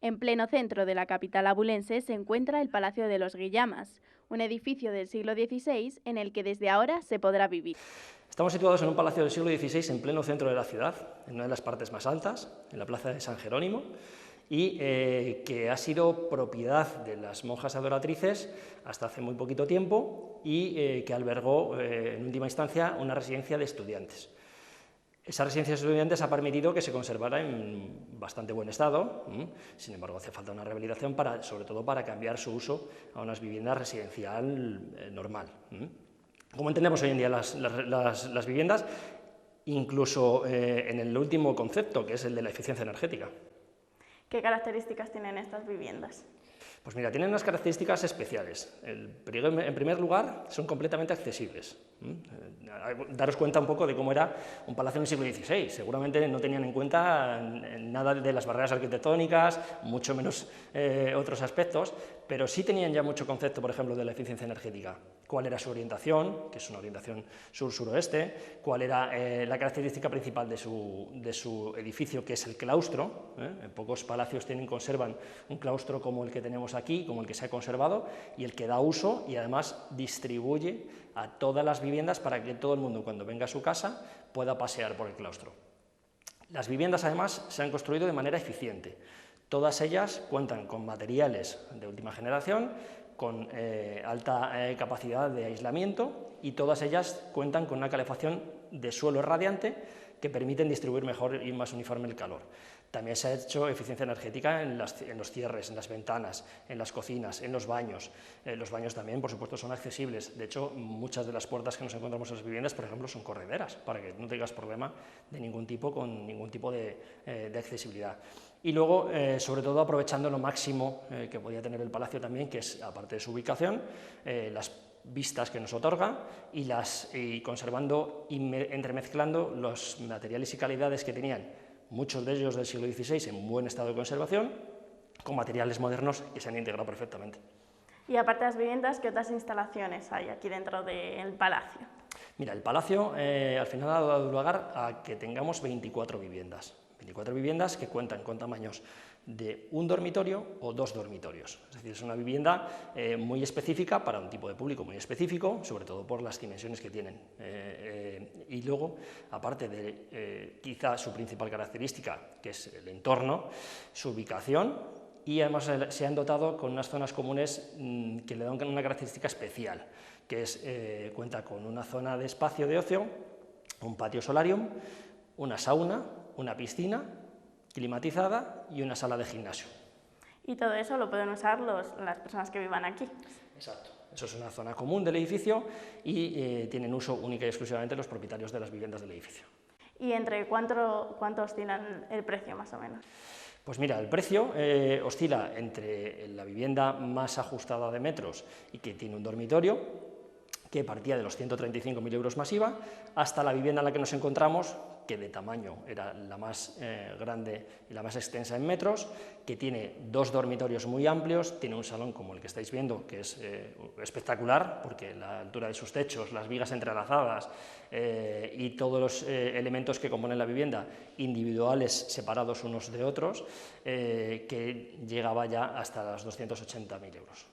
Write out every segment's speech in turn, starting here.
En pleno centro de la capital abulense se encuentra el Palacio de los Guillamas, un edificio del siglo XVI en el que desde ahora se podrá vivir. Estamos situados en un palacio del siglo XVI en pleno centro de la ciudad, en una de las partes más altas, en la plaza de San Jerónimo, y que ha sido propiedad de las monjas adoratrices hasta hace muy poquito tiempo y que albergó en última instancia una residencia de estudiantes. Esa residencia de estudiantes ha permitido que se conservara en bastante buen estado, sin embargo hace falta una rehabilitación sobre todo para cambiar su uso a una vivienda residencial normal. ¿Cómo entendemos hoy en día las viviendas? Incluso en el último concepto, que es el de la eficiencia energética. ¿Qué características tienen estas viviendas? Pues mira, tienen unas características especiales. En primer lugar, son completamente accesibles. Daros cuenta un poco de cómo era un palacio en el siglo XVI. Seguramente no tenían en cuenta nada de las barreras arquitectónicas, mucho menos otros aspectos, pero sí tenían ya mucho concepto, por ejemplo, de la eficiencia energética. Cuál era su orientación, que es una orientación sur-suroeste, cuál era la característica principal de su edificio, que es el claustro. Pocos palacios conservan un claustro como el que tenemos aquí, como el que se ha conservado, y el que da uso y además distribuye a todas las viviendas para que todo el mundo, cuando venga a su casa, pueda pasear por el claustro. Las viviendas, además, se han construido de manera eficiente. Todas ellas cuentan con materiales de última generación, con alta capacidad de aislamiento, y todas ellas cuentan con una calefacción de suelo radiante que permiten distribuir mejor y más uniforme el calor. También se ha hecho eficiencia energética en los cierres, en las ventanas, en las cocinas, en los baños. Los baños también, por supuesto, son accesibles. De hecho, muchas de las puertas que nos encontramos en las viviendas, por ejemplo, son correderas, para que no tengas problema de ningún tipo con ningún tipo de accesibilidad. Y luego, sobre todo, aprovechando lo máximo que podía tener el palacio también, que es, aparte de su ubicación, las vistas que nos otorga y conservando y entremezclando los materiales y calidades que tenían muchos de ellos del siglo XVI en buen estado de conservación, con materiales modernos que se han integrado perfectamente. Y aparte de las viviendas, ¿qué otras instalaciones hay aquí dentro del palacio? Mira, el palacio al final ha dado lugar a que tengamos 24 viviendas. 24 viviendas que cuentan con tamaños de un dormitorio o dos dormitorios. Es decir, es una vivienda muy específica para un tipo de público muy específico, sobre todo por las dimensiones que tienen. Y luego, aparte de quizá su principal característica, que es el entorno, su ubicación, y además se han dotado con unas zonas comunes que le dan una característica especial, que es cuenta con una zona de espacio de ocio, un patio solarium, una sauna, una piscina climatizada y una sala de gimnasio. Y todo eso lo pueden usar las personas que vivan aquí. Exacto. Eso es una zona común del edificio y tienen uso única y exclusivamente los propietarios de las viviendas del edificio. ¿Y entre cuánto oscilan el precio, más o menos? Pues mira, el precio oscila entre la vivienda más ajustada de metros y que tiene un dormitorio, que partía de los 135.000 euros más IVA, hasta la vivienda en la que nos encontramos, que de tamaño era la más grande y la más extensa en metros, que tiene dos dormitorios muy amplios, tiene un salón como el que estáis viendo, que es espectacular, porque la altura de sus techos, las vigas entrelazadas y todos los elementos que componen la vivienda, individuales separados unos de otros, que llegaba ya hasta los 280.000 euros.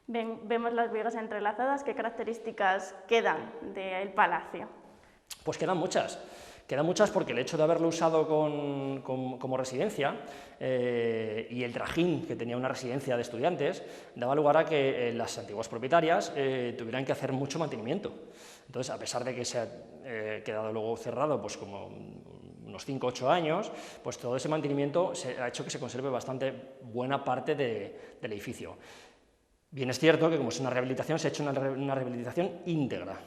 Vemos las vigas entrelazadas. ¿Qué características quedan del palacio? Pues quedan muchas porque el hecho de haberlo usado como residencia y el trajín que tenía una residencia de estudiantes daba lugar a que las antiguas propietarias tuvieran que hacer mucho mantenimiento. Entonces, a pesar de que se ha quedado luego cerrado pues como unos 5 o 8 años, pues todo ese mantenimiento ha hecho que se conserve bastante buena parte del edificio. Bien, es cierto que como es una rehabilitación, se ha hecho una rehabilitación íntegra.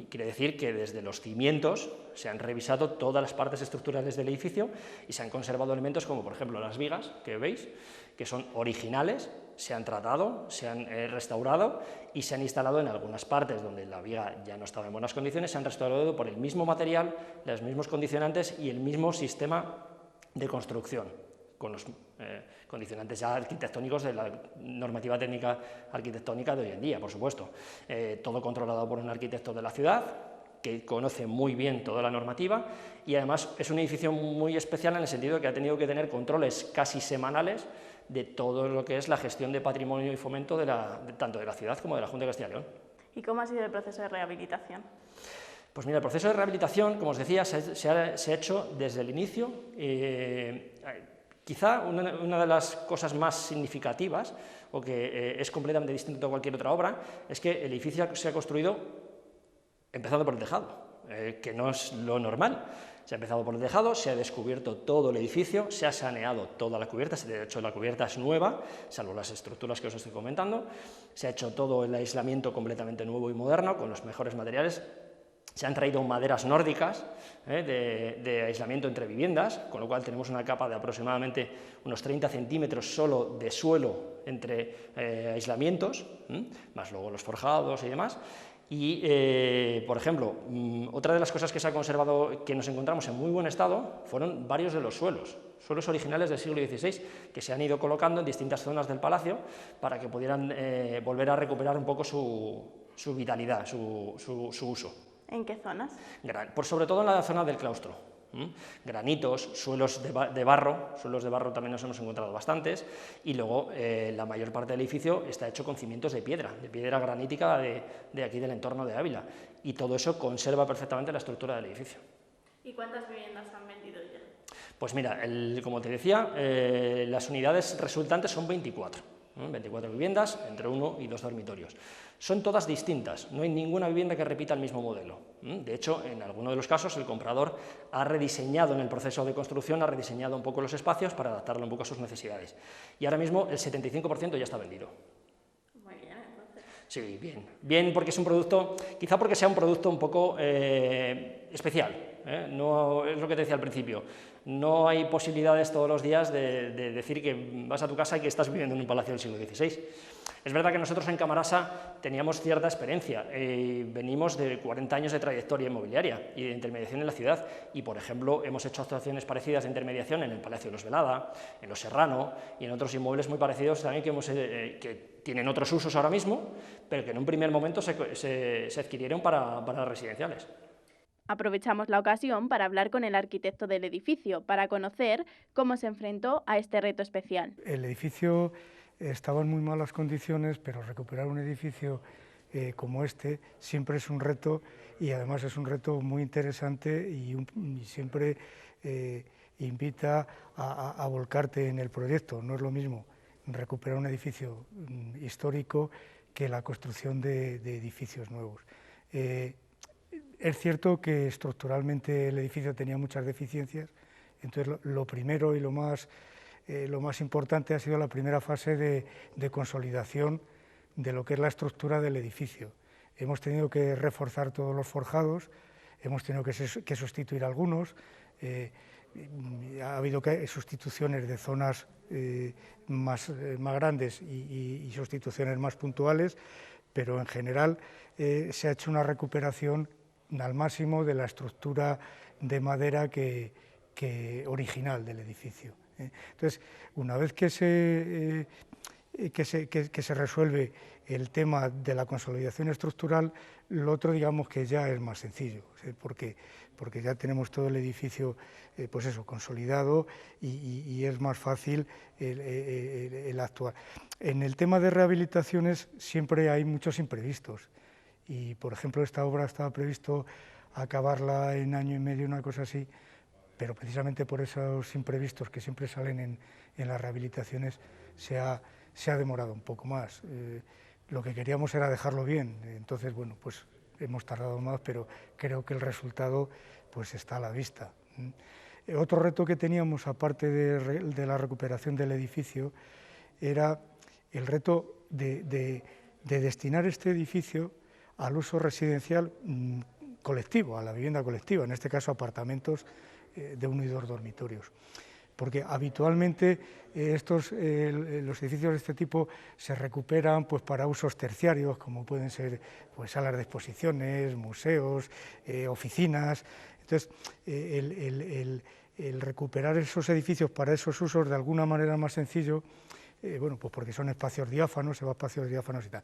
Quiere decir que desde los cimientos se han revisado todas las partes estructurales del edificio y se han conservado elementos como, por ejemplo, las vigas, que veis, que son originales, se han tratado, se han restaurado y se han instalado en algunas partes donde la viga ya no estaba en buenas condiciones, se han restaurado por el mismo material, los mismos condicionantes y el mismo sistema de construcción, con los condicionantes ya arquitectónicos de la normativa técnica arquitectónica de hoy en día, por supuesto. Todo controlado por un arquitecto de la ciudad, que conoce muy bien toda la normativa y además es un edificio muy especial en el sentido de que ha tenido que tener controles casi semanales de todo lo que es la gestión de patrimonio y fomento tanto de la ciudad como de la Junta de Castilla y León. ¿Y cómo ha sido el proceso de rehabilitación? Pues mira, el proceso de rehabilitación, como os decía, se ha hecho desde el inicio. Quizá una de las cosas más significativas, o que es completamente distinto a cualquier otra obra, es que el edificio se ha construido empezando por el tejado, que no es lo normal. Se ha empezado por el tejado, se ha descubierto todo el edificio, se ha saneado toda la cubierta, de hecho la cubierta es nueva, salvo las estructuras que os estoy comentando, se ha hecho todo el aislamiento completamente nuevo y moderno, con los mejores materiales. Se han traído maderas nórdicas de aislamiento entre viviendas, con lo cual tenemos una capa de aproximadamente unos 30 centímetros solo de suelo entre aislamientos, más luego los forjados y demás. Y, por ejemplo, otra de las cosas que se ha conservado, que nos encontramos en muy buen estado, fueron varios de los suelos originales del siglo XVI, que se han ido colocando en distintas zonas del palacio para que pudieran volver a recuperar un poco su vitalidad, su uso. ¿En qué zonas? Por sobre todo en la zona del claustro. Granitos, suelos de barro también nos hemos encontrado bastantes, y luego la mayor parte del edificio está hecho con cimientos de piedra granítica de aquí del entorno de Ávila, y todo eso conserva perfectamente la estructura del edificio. ¿Y cuántas viviendas han vendido ya? Pues mira, como te decía, las unidades resultantes son 24. 24 viviendas, entre 1 y 2 dormitorios. Son todas distintas, no hay ninguna vivienda que repita el mismo modelo. De hecho, en alguno de los casos, el comprador ha rediseñado en el proceso de construcción, ha rediseñado un poco los espacios para adaptarlo un poco a sus necesidades. Y ahora mismo el 75% ya está vendido. Muy bien, entonces. Sí, bien. Bien porque es un producto, quizá porque sea un producto un poco especial. No, es lo que te decía al principio, no hay posibilidades todos los días de decir que vas a tu casa y que estás viviendo en un palacio del siglo XVI. Es verdad que nosotros en Camarasa teníamos cierta experiencia, venimos de 40 años de trayectoria inmobiliaria y de intermediación en la ciudad, y por ejemplo hemos hecho actuaciones parecidas de intermediación en el Palacio de los Velada, en los Serrano y en otros inmuebles muy parecidos también que tienen otros usos ahora mismo, pero que en un primer momento se adquirieron para residenciales. Aprovechamos la ocasión para hablar con el arquitecto del edificio, para conocer cómo se enfrentó a este reto especial. El edificio estaba en muy malas condiciones, pero recuperar un edificio como este siempre es un reto, y además es un reto muy interesante y siempre invita a volcarte en el proyecto. No es lo mismo recuperar un edificio histórico que la construcción de edificios nuevos. Es cierto que estructuralmente el edificio tenía muchas deficiencias, entonces lo primero y lo más importante ha sido la primera fase de consolidación de lo que es la estructura del edificio. Hemos tenido que reforzar todos los forjados, hemos tenido que sustituir algunos, ha habido sustituciones de zonas más grandes y sustituciones más puntuales, pero en general se ha hecho una recuperación al máximo de la estructura de madera original del edificio. Entonces, una vez que se resuelve el tema de la consolidación estructural, lo otro digamos que ya es más sencillo, porque ya tenemos todo el edificio pues eso, consolidado, y es más fácil el actuar. En el tema de rehabilitaciones siempre hay muchos imprevistos, y por ejemplo esta obra estaba previsto acabarla en año y medio, una cosa así, pero precisamente por esos imprevistos que siempre salen en las rehabilitaciones se ha demorado un poco más. Lo que queríamos era dejarlo bien, entonces bueno, pues hemos tardado más, pero creo que el resultado pues está a la vista. Otro reto que teníamos, aparte de la recuperación del edificio, era el reto de destinar este edificio al uso residencial colectivo, a la vivienda colectiva, en este caso apartamentos de 1 y 2 dormitorios. Porque habitualmente los edificios de este tipo se recuperan pues, para usos terciarios, como pueden ser pues, salas de exposiciones, museos, oficinas. Entonces, el recuperar esos edificios para esos usos de alguna manera más sencillo bueno, pues porque son espacios diáfanos, se va a espacios diáfanos y tal.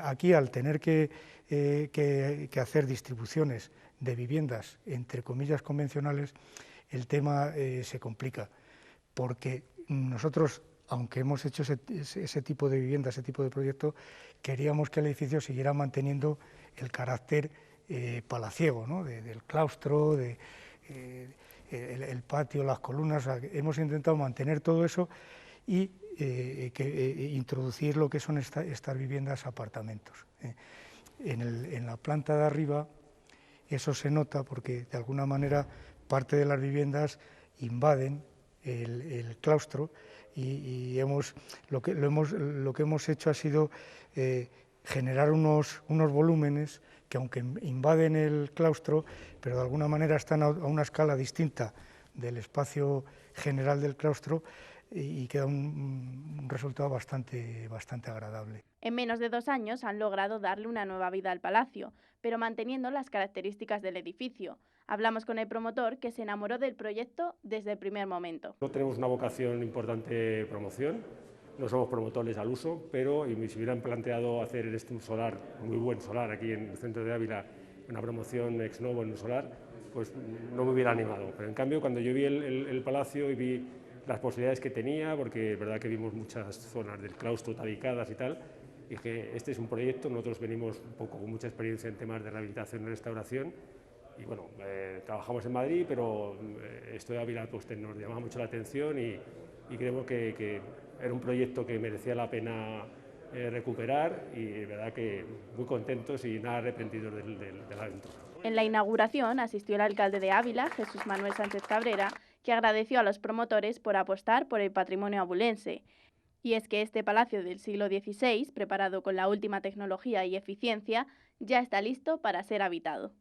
Aquí, al tener que hacer distribuciones de viviendas, entre comillas, convencionales, el tema se complica, porque nosotros, aunque hemos hecho ese tipo de vivienda, ese tipo de proyecto, queríamos que el edificio siguiera manteniendo el carácter palaciego, ¿no? Del claustro, el patio, las columnas. O sea, hemos intentado mantener todo eso y introducir lo que son estas viviendas apartamentos. En la planta de arriba eso se nota porque de alguna manera parte de las viviendas invaden el claustro y lo que hemos hecho ha sido generar unos volúmenes que, aunque invaden el claustro, pero de alguna manera están a una escala distinta del espacio general del claustro, y queda un resultado bastante agradable. En menos de 2 años han logrado darle una nueva vida al palacio, pero manteniendo las características del edificio. Hablamos con el promotor, que se enamoró del proyecto desde el primer momento. No tenemos una vocación importante de promoción, no somos promotores al uso, pero si hubieran planteado hacer un solar, muy buen solar aquí en el centro de Ávila, una promoción ex novo en un solar, pues no me hubiera animado. Pero en cambio, cuando yo vi el palacio y vi las posibilidades que tenía, porque es verdad que vimos muchas zonas del claustro tabicadas y tal, dije, este es un proyecto, nosotros venimos un poco con mucha experiencia en temas de rehabilitación y restauración, y bueno, trabajamos en Madrid, pero esto de Ávila pues, nos llamaba mucho la atención y creemos que era un proyecto que merecía la pena recuperar, y de verdad que muy contentos y nada arrepentidos de la aventura. En la inauguración asistió el alcalde de Ávila, Jesús Manuel Sánchez Cabrera, que agradeció a los promotores por apostar por el patrimonio abulense. Y es que este palacio del siglo XVI, preparado con la última tecnología y eficiencia, ya está listo para ser habitado.